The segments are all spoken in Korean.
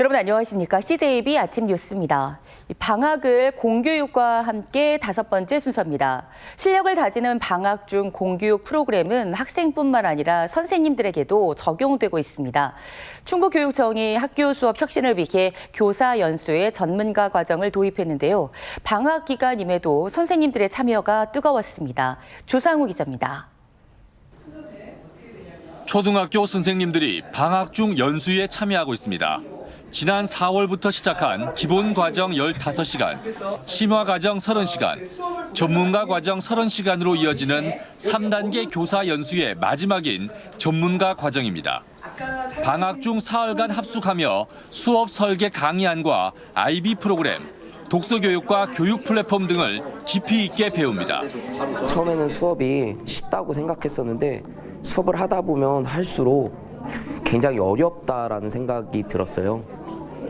여러분 안녕하십니까? CJB 아침 뉴스입니다. 방학을 공교육과 함께 5번째 순서입니다. 실력을 다지는 방학 중 공교육 프로그램은 학생뿐만 아니라 선생님들에게도 적용되고 있습니다. 충북교육청이 학교 수업 혁신을 위해 교사 연수의 전문가 과정을 도입했는데요. 방학 기간임에도 선생님들의 참여가 뜨거웠습니다. 조상우 기자입니다. 초등학교 선생님들이 방학 중 연수에 참여하고 있습니다. 지난 4월부터 시작한 기본 과정 15시간, 심화 과정 30시간, 전문가 과정 30시간으로 이어지는 3단계 교사 연수의 마지막인 전문가 과정입니다. 방학 중 사흘간 합숙하며 수업 설계 강의안과 IB 프로그램, 독서 교육과 교육 플랫폼 등을 깊이 있게 배웁니다. 처음에는 수업이 쉽다고 생각했었는데 수업을 하다 보면 할수록 굉장히 어렵다라는 생각이 들었어요.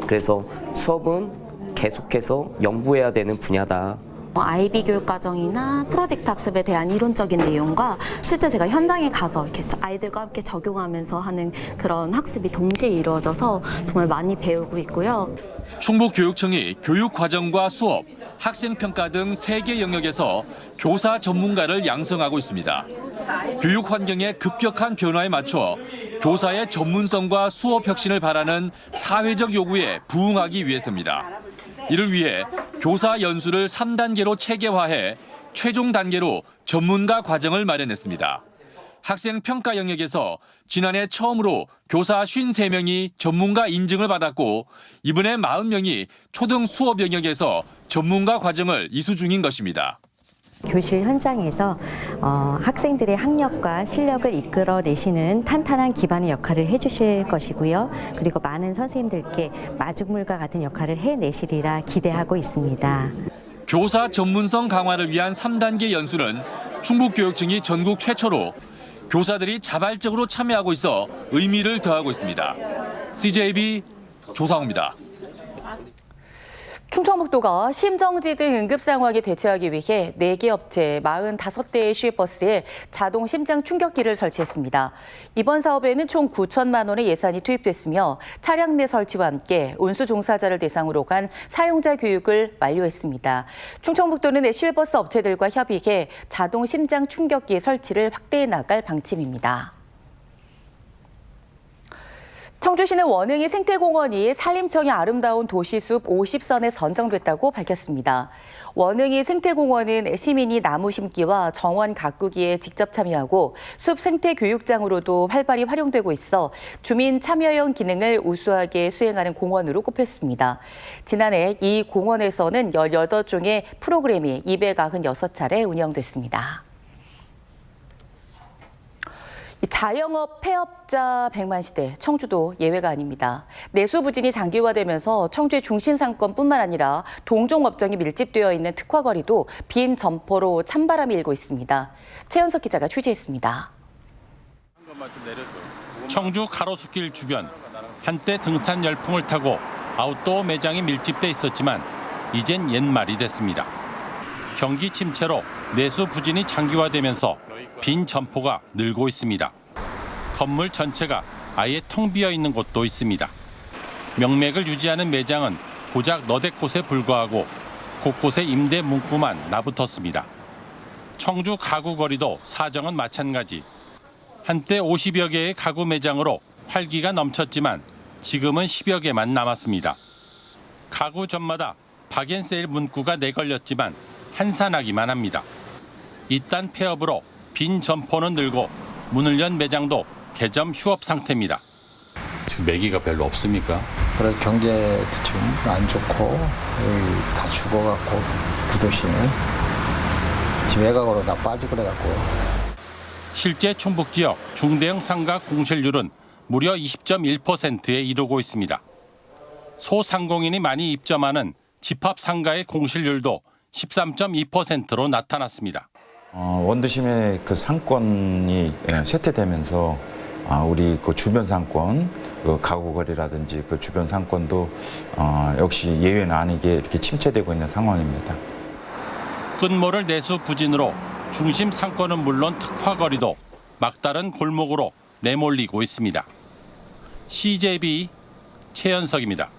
그래서 수업은 계속해서 연구해야 되는 분야다. IB 교육과정이나 프로젝트 학습에 대한 이론적인 내용과 실제 제가 현장에 가서 이렇게 아이들과 함께 적용하면서 하는 그런 학습이 동시에 이루어져서 정말 많이 배우고 있고요. 충북교육청이 교육과정과 수업, 학생평가 등 3개 영역에서 교사 전문가를 양성하고 있습니다. 교육 환경의 급격한 변화에 맞춰 교사의 전문성과 수업 혁신을 바라는 사회적 요구에 부응하기 위해서입니다. 이를 위해 교사 연수를 3단계로 체계화해 최종 단계로 전문가 과정을 마련했습니다. 학생 평가 영역에서 지난해 처음으로 교사 53명이 전문가 인증을 받았고 이번에 40명이 초등 수업 영역에서 전문가 과정을 이수 중인 것입니다. 교실 현장에서 학생들의 학력과 실력을 이끌어내시는 탄탄한 기반의 역할을 해주실 것이고요. 그리고 많은 선생님들께 마중물과 같은 역할을 해내시리라 기대하고 있습니다. 교사 전문성 강화를 위한 3단계 연수는 충북교육청이 전국 최초로 교사들이 자발적으로 참여하고 있어 의미를 더하고 있습니다. CJB 조상우입니다. 충청북도가 심정지 등 응급 상황에 대처하기 위해 4개 업체 45대의 시외버스에 자동 심장 충격기를 설치했습니다. 이번 사업에는 총 9천만 원의 예산이 투입됐으며 차량 내 설치와 함께 운수 종사자를 대상으로 간 사용자 교육을 완료했습니다. 충청북도는 시외버스 업체들과 협의해 자동 심장 충격기 설치를 확대해 나갈 방침입니다. 청주시는 원흥이 생태공원이 산림청의 아름다운 도시숲 50선에 선정됐다고 밝혔습니다. 원흥이 생태공원은 시민이 나무 심기와 정원 가꾸기에 직접 참여하고 숲 생태교육장으로도 활발히 활용되고 있어 주민 참여형 기능을 우수하게 수행하는 공원으로 꼽혔습니다. 지난해 이 공원에서는 18종의 프로그램이 296차례 운영됐습니다. 자영업 폐업자 100만 시대, 청주도 예외가 아닙니다. 내수 부진이 장기화되면서 청주의 중심 상권뿐만 아니라 동종업종이 밀집되어 있는 특화거리도 빈 점포로 찬바람이 일고 있습니다. 최현석 기자가 취재했습니다. 청주 가로수길 주변, 한때 등산 열풍을 타고 아웃도어 매장이 밀집돼 있었지만 이젠 옛말이 됐습니다. 경기 침체로 내수 부진이 장기화되면서 빈 점포가 늘고 있습니다. 건물 전체가 아예 텅 비어 있는 곳도 있습니다. 명맥을 유지하는 매장은 고작 너댓 곳에 불과하고 곳곳에 임대 문구만 나붙었습니다. 청주 가구거리도 사정은 마찬가지. 한때 50여 개의 가구 매장으로 활기가 넘쳤지만 지금은 10여 개만 남았습니다. 가구 전마다 박앤세일 문구가 내걸렸지만 한산하기만 합니다. 이딴 폐업으로 빈 점포는 늘고 문을 연 매장도 개점 휴업 상태입니다. 지금 매기가 별로 없습니까? 그래 경제도 지금 안 좋고 여기 다 죽어갖고 구도시네. 지금 외곽으로 다 빠지고 그래갖고. 실제 충북 지역 중대형 상가 공실률은 무려 20.1%에 이르고 있습니다. 소상공인이 많이 입점하는 집합 상가의 공실률도 13.2%로 나타났습니다. 원도심의 그 상권이 쇠퇴되면서 우리 그 주변 상권, 그 가구거리라든지 그 주변 상권도 역시 예외는 아니게 이렇게 침체되고 있는 상황입니다. 끝모를 내수 부진으로 중심 상권은 물론 특화거리도 막다른 골목으로 내몰리고 있습니다. CJB 최현석입니다.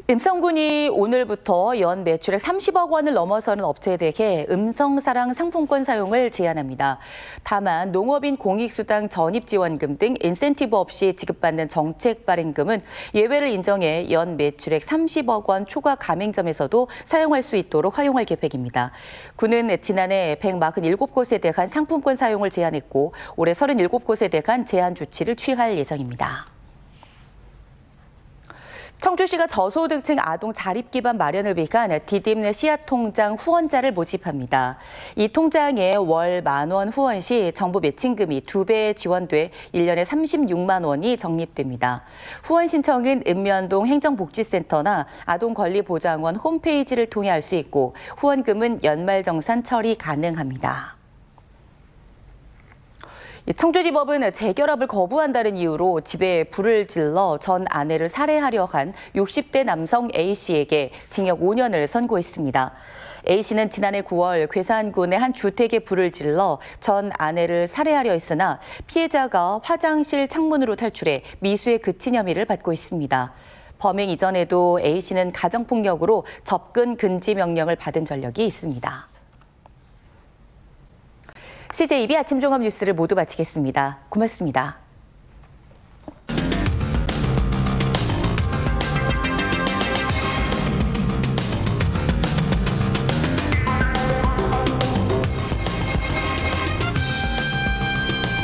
음성군이 오늘부터 연 매출액 30억 원을 넘어서는 업체들에게 음성사랑 상품권 사용을 제한합니다. 다만 농업인 공익수당 전입지원금 등 인센티브 없이 지급받는 정책 발행금은 예외를 인정해 연 매출액 30억 원 초과 가맹점에서도 사용할 수 있도록 허용할 계획입니다. 군은 지난해 147곳에 대한 상품권 사용을 제한했고 올해 37곳에 대한 제한 조치를 취할 예정입니다. 청주시가 저소득층 아동 자립 기반 마련을 위한 디딤 씨앗 통장 후원자를 모집합니다. 이 통장에 월 10,000원 후원 시 정부 매칭금이 2배 지원돼 1년에 36만 원이 적립됩니다. 후원 신청은 읍면동 행정복지센터나 아동권리보장원 홈페이지를 통해 할 수 있고 후원금은 연말정산 처리 가능합니다. 청주지법은 재결합을 거부한다는 이유로 집에 불을 질러 전 아내를 살해하려 한 60대 남성 A씨에게 징역 5년을 선고했습니다. A씨는 지난해 9월 괴산군의 한 주택에 불을 질러 전 아내를 살해하려 했으나 피해자가 화장실 창문으로 탈출해 미수에 그친 혐의를 받고 있습니다. 범행 이전에도 A씨는 가정폭력으로 접근 금지 명령을 받은 전력이 있습니다. CJB 아침 종합 뉴스를 모두 마치겠습니다. 고맙습니다.